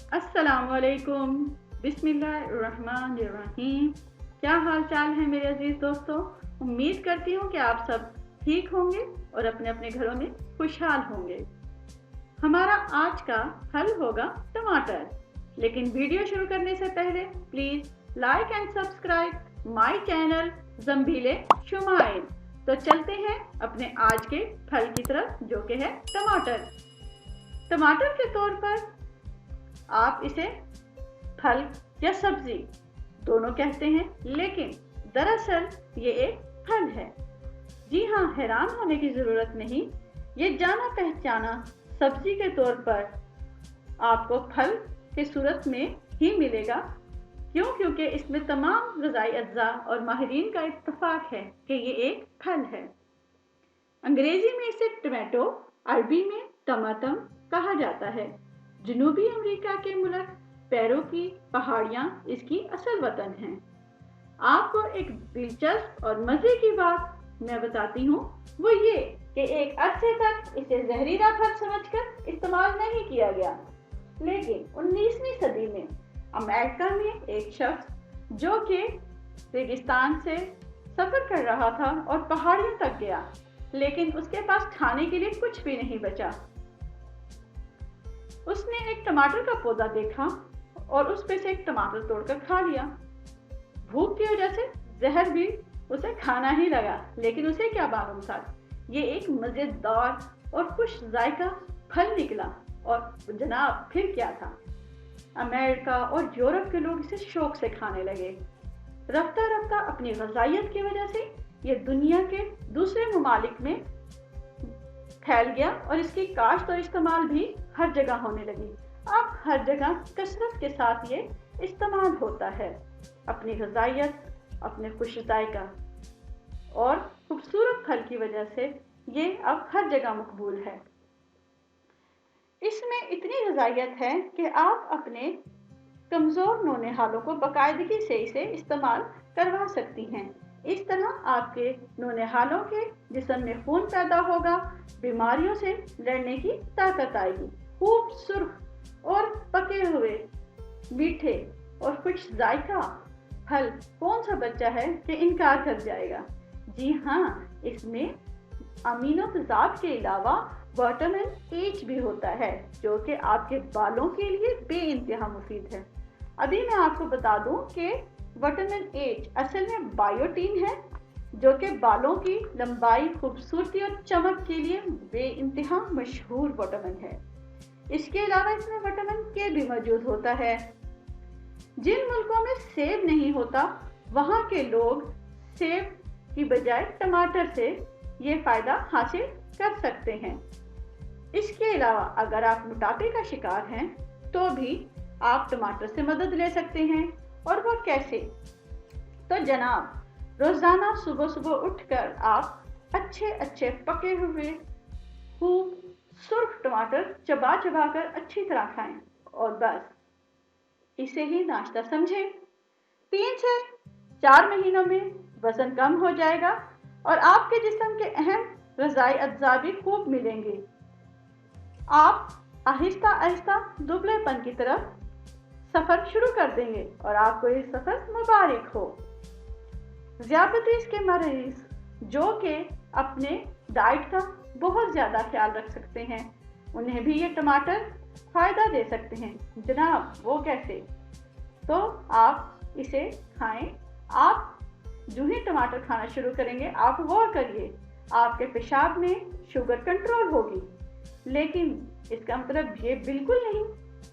अस्सलामुअलैकुम, बिस्मिल्लाहिर्रहमानिर्रहीम। क्या हाल चाल है मेरे अजीज दोस्तों। उम्मीद करती हूँ कि आप सब ठीक होंगे और अपने अपने घरों में खुशहाल होंगे। हमारा आज का फल होगा टमाटर। लेकिन वीडियो शुरू करने से पहले please like and subscribe my channel ज़ंबीले शुमाइल। तो चलते हैं अपने आज के फल की तरफ, जो कि है टमाटर। टमाटर के तौर पर आप इसे फल या सब्जी दोनों कहते हैं, लेकिन दरअसल ये एक फल है। जी हाँ, हैरान होने की ज़रूरत नहीं। ये जाना पहचाना सब्जी के तौर पर आपको फल के सूरत में ही मिलेगा। क्यों? क्योंकि इसमें तमाम ग़िज़ाई अज्जा और माहिरीन का इत्तफाक है कि ये एक फल है। अंग्रेजी में इसे टमाटो, अरबी में टमाटम कहा जाता है। जनूबी अमेरिका के मुल्क पेरू की पहाड़ियाँ इसकी असल वतन हैं। आपको एक दिलचस्प और मज़े की बात मैं बताती हूँ, वो ये कि एक अरसे तक इसे जहरीला फल समझकर इस्तेमाल नहीं किया गया, लेकिन 19वीं सदी में अमेरिका में एक शख्स जो कि रेगिस्तान से सफ़र कर रहा था और पहाड़ियों तक गया, लेकिन उसके पास खाने के लिए कुछ भी नहीं बचा। उसने एक टमाटर का पौधा देखा और उस पे से एक टमाटर तोड़कर खा लिया। भूख की वजह से जहर भी उसे खाना ही लगा, लेकिन उसे क्या मालूम था ये एक मज़ेदार और खुश जायका फल निकला। और जनाब फिर क्या था, अमेरिका और यूरोप के लोग इसे शौक से खाने लगे। रफ्ता रफ्ता अपनी ग़िज़ाइयत की वजह से ये दुनिया के दूसरे ममालिक में फैल गया और इसकी काश्त और इस्तेमाल भी हर जगह होने लगी। अब हर जगह कसरत के साथ ये इस्तेमाल होता है। अपनी ग़िज़ाइयत, अपने खुश जायका और खूबसूरत फल की वजह से ये अब हर जगह मकबूल है। इसमें इतनी ग़िज़ाइयत है कि आप अपने कमज़ोर नौनिहालों को बाकायदगी से इसे इस्तेमाल करवा सकती हैं। इस तरह आपके नौनिहालों के जिस्म में खून पैदा होगा, बीमारियों से लड़ने की ताकत आएगी। खूब सुर्ख और पके हुए मीठे और खुश जायका फल कौन सा बच्चा है कि इनकार कर जाएगा। जी हाँ, इसमें अमीनो तेज़ाब के अलावा विटामिन एच भी होता है, जो कि आपके बालों के लिए बेइंतहा मुफीद है। अभी मैं आपको बता दूं कि विटामिन एच असल में बायोटीन है, जो कि बालों की लंबाई, खूबसूरती और चमक के लिए बेइंतहा मशहूर विटामिन है। इसके अलावा इसमें विटामिन के भी मौजूद होता है। जिन मुल्कों में सेब नहीं होता, वहाँ के लोग सेब की बजाय टमाटर से ये फ़ायदा हासिल कर सकते हैं। इसके अलावा अगर आप मोटापे का शिकार हैं, तो भी आप टमाटर से मदद ले सकते हैं। और वो कैसे? तो जनाब, रोज़ाना सुबह सुबह उठकर आप अच्छे अच्छे पके हुए खूब सुर्ख टमाटर चबा चबा कर अच्छी तरह खाएं और बस इसे ही नाश्ता समझें। 3 से 4 महीनों में वज़न कम हो जाएगा और आपके जिस्म के अहम ग़िज़ाई अज्जा भी खूब मिलेंगे। आप आहिस्ता आहिस्ता दुबलेपन की तरफ सफ़र शुरू कर देंगे और आपको ये सफ़र मुबारक हो। ज़ियाबतीस के मरीज़ जो कि अपने डाइट का बहुत ज़्यादा ख्याल रख सकते हैं, उन्हें भी ये टमाटर फ़ायदा दे सकते हैं। जनाब वो कैसे? तो आप इसे खाएं। आप जो ही टमाटर खाना शुरू करेंगे, आप गौर करिए, आपके पेशाब में शुगर कंट्रोल होगी। लेकिन इसका मतलब ये बिल्कुल नहीं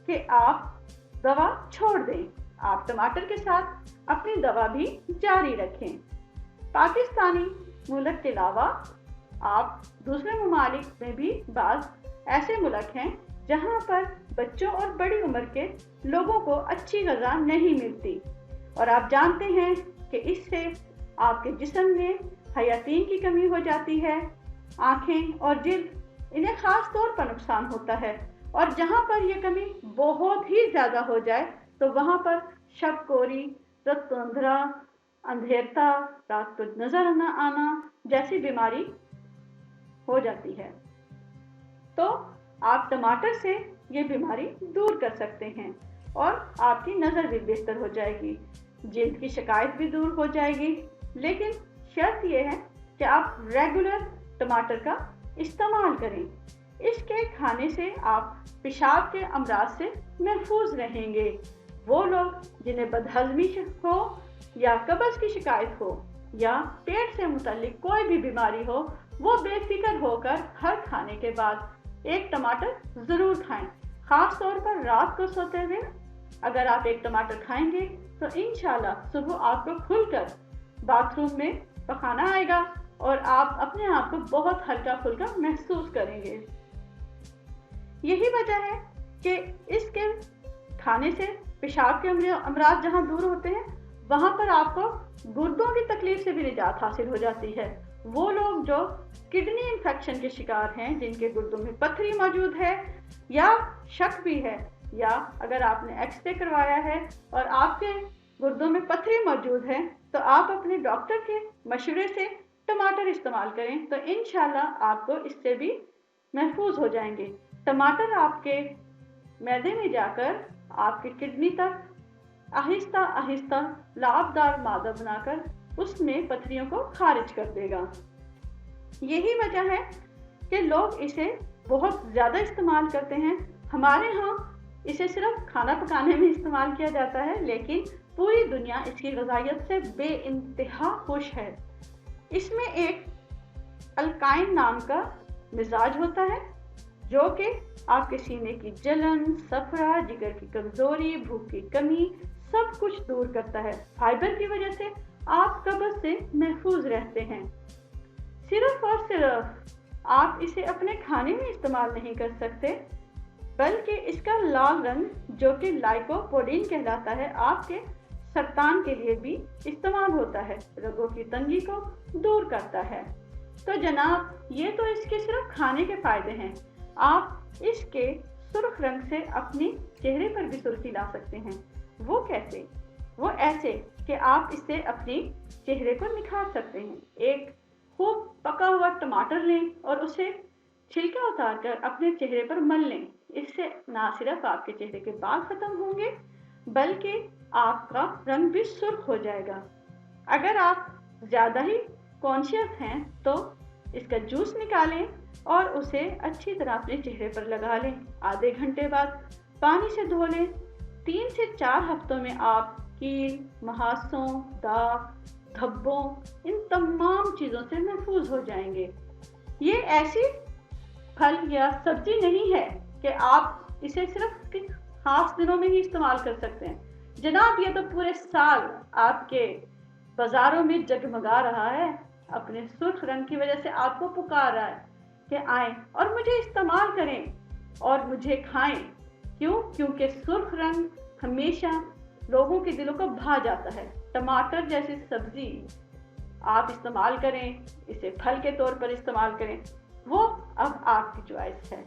कि आप दवा छोड़ दें। आप टमाटर के साथ अपनी दवा भी जारी रखें। पाकिस्तानी मुल्क के अलावा आप दूसरे ममालिक में भी बाज़ ऐसे मुल्क हैं जहां पर बच्चों और बड़ी उम्र के लोगों को अच्छी ग़िज़ा नहीं मिलती, और आप जानते हैं कि इससे आपके जिस्म में हयातीन की कमी हो जाती है। आँखें और जिल्द इन्हें ख़ास तौर पर नुकसान होता है, और जहाँ पर यह कमी बहुत ही ज़्यादा हो जाए तो वहाँ पर शब कोरी, रक्त अंधेरा, अंधेरता, रात को नज़र न आना जैसी बीमारी हो जाती है। तो आप टमाटर से ये बीमारी दूर कर सकते हैं और आपकी नज़र भी बेहतर हो जाएगी, जल्द की शिकायत भी दूर हो जाएगी। लेकिन शर्त यह है कि आप रेगुलर टमाटर का इस्तेमाल करें। इसके खाने से आप पेशाब के अमराज से महफूज रहेंगे। वो लोग जिन्हें बदहजमी हो या कब्ज़ की शिकायत हो या पेट से मुताल्लिक कोई भी बीमारी हो, वो बेफिक्र होकर हर खाने के बाद एक टमाटर ज़रूर खाएं। ख़ास तौर पर रात को सोते हुए अगर आप एक टमाटर खाएंगे तो इंशाल्लाह सुबह आपको खुलकर बाथरूम में पखाना आएगा और आप अपने आप को बहुत हल्का फुल्का महसूस करेंगे। यही वजह है कि इसके खाने से पेशाब के अमराज जहाँ दूर होते हैं, वहाँ पर आपको गुर्दों की तकलीफ से भी निजात हासिल हो जाती है। वो लोग जो किडनी इन्फेक्शन के शिकार हैं, जिनके गुर्दों में पथरी मौजूद है या शक भी है, या अगर आपने एक्सरे करवाया है और आपके गुर्दों में पथरी मौजूद है, तो आप अपने डॉक्टर के मशवरे से टमाटर इस्तेमाल करें तो इंशाल्लाह आपको इससे भी महफूज हो जाएंगे। टमाटर आपके मैदे में जाकर आपकी किडनी तक आहिस्ता आहिस्ता लाभदार मादा बनाकर उसमें पथरियों को खारिज कर देगा। यही वजह है कि लोग इसे बहुत ज़्यादा इस्तेमाल करते हैं। हमारे यहाँ इसे सिर्फ खाना पकाने में इस्तेमाल किया जाता है, लेकिन पूरी दुनिया इसकी ग़िज़ाइयत से बेइंतहा खुश है। इसमें एक अल्काइन नाम का मिजाज होता है जो कि आपके सीने की जलन, सफरा, जिगर की कमज़ोरी, भूख की कमी सब कुछ दूर करता है। फाइबर की वजह से आप कब्ज़ से महफूज रहते हैं। सिर्फ और सिर्फ आप इसे अपने खाने में इस्तेमाल नहीं कर सकते, बल्कि इसका लाल रंग जो कि लाइकोपोडीन कहलाता है, आपके सरतान के लिए भी इस्तेमाल होता है, रगों की तंगी को दूर करता है। तो जनाब, ये तो इसके सिर्फ खाने के फ़ायदे हैं। आप इसके सुर्ख रंग से अपने चेहरे पर भी सुर्खी ला सकते हैं। वो कैसे? वो ऐसे कि आप इससे अपने चेहरे को निखार सकते हैं। एक खूब पका हुआ टमाटर लें और उसे छिलका उतार कर अपने चेहरे पर मल लें। इससे ना सिर्फ आपके चेहरे के बाल खत्म होंगे, बल्कि आपका रंग भी सुर्ख हो जाएगा। अगर आप ज़्यादा ही कॉन्शियस हैं तो इसका जूस निकालें और उसे अच्छी तरह अपने चेहरे पर लगा लें। आधे घंटे बाद पानी से धो लें। 3 से 4 हफ्तों में आप कील, महासों, दाग, धब्बों, इन तमाम चीज़ों से महफूज हो जाएंगे। ये ऐसी फल या सब्जी नहीं है कि आप इसे सिर्फ खास दिनों में ही इस्तेमाल कर सकते हैं। जनाब, ये तो पूरे साल आपके बाज़ारों में जगमगा रहा है, अपने सुर्ख रंग की वजह से आपको पुकार रहा है कि आएं और मुझे इस्तेमाल करें और मुझे खाएं। क्यों? क्योंकि सुर्ख रंग हमेशा लोगों के दिलों को भा जाता है। टमाटर जैसी सब्जी आप इस्तेमाल करें, इसे फल के तौर पर इस्तेमाल करें, वो अब आपकी चॉइस है।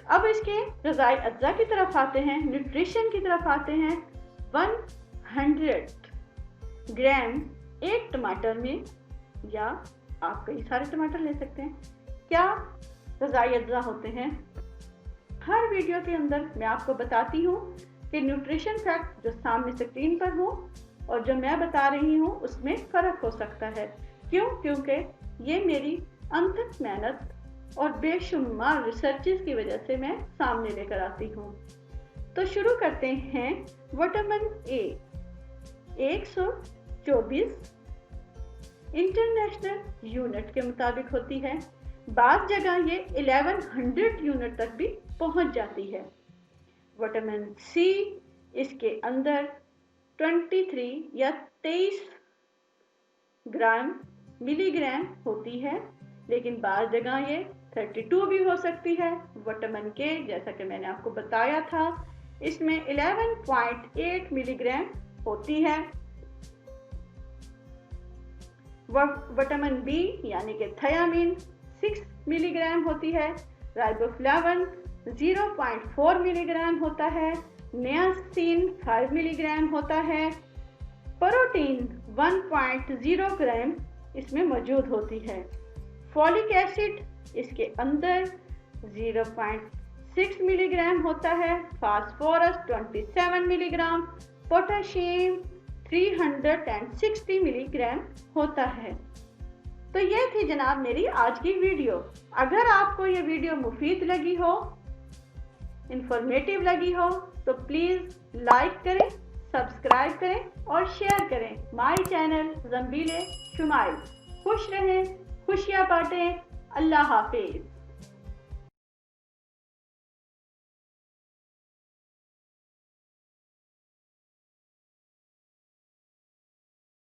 अब इसके ग़िज़ाई अज्जा की तरफ आते हैं, न्यूट्रिशन की तरफ आते हैं। 100 ग्राम एक टमाटर में, या आप कई सारे टमाटर ले सकते हैं, क्या ग़िज़ाई अज्जा होते हैं। हर वीडियो के अंदर मैं आपको बताती हूँ कि न्यूट्रिशन फैक्ट जो सामने स्क्रीन पर हो और जो मैं बता रही हूँ उसमें फ़र्क हो सकता है। क्यों? क्योंकि ये मेरी अनथक मेहनत और बेशुमार रिसर्चेस की वजह से मैं सामने लेकर आती हूँ। तो शुरू करते हैं। विटामिन ए 124 इंटरनेशनल यूनिट के मुताबिक होती है। बाज़ जगह ये 1100 यूनिट तक भी पहुँच जाती है। विटामिन सी इसके अंदर 23 या 23 मिलीग्राम होती है, लेकिन बाज़ जगह ये 32 भी हो सकती है। विटामिन के, जैसा कि मैंने आपको बताया था, इसमें 11.8 मिलीग्राम होती है। विटामिन बी यानी कि थायामीन 6 मिलीग्राम होती है। राइबोफ्लाविन 0.4 मिलीग्राम होता है। नियासिन 5 मिलीग्राम होता है। प्रोटीन 1.0 ग्राम इसमें मौजूद होती है। फॉलिक एसिड इसके अंदर 6 ملی گرام ہوتا ہے، فاسفورس 27 ملی گرام، پوٹاشیم 360 ملی گرام ہوتا ہے۔ تو یہ تھی جناب میری آج کی ویڈیو۔ اگر آپ کو یہ ویڈیو مفید لگی ہو، انفارمیٹیو لگی ہو تو پلیز لائک کریں، سبسکرائب کریں اور شیئر کریں مائی چینل زنبیل شمائل۔ خوش رہیں، خوشیاں بانٹیں۔ اللہ حافظ۔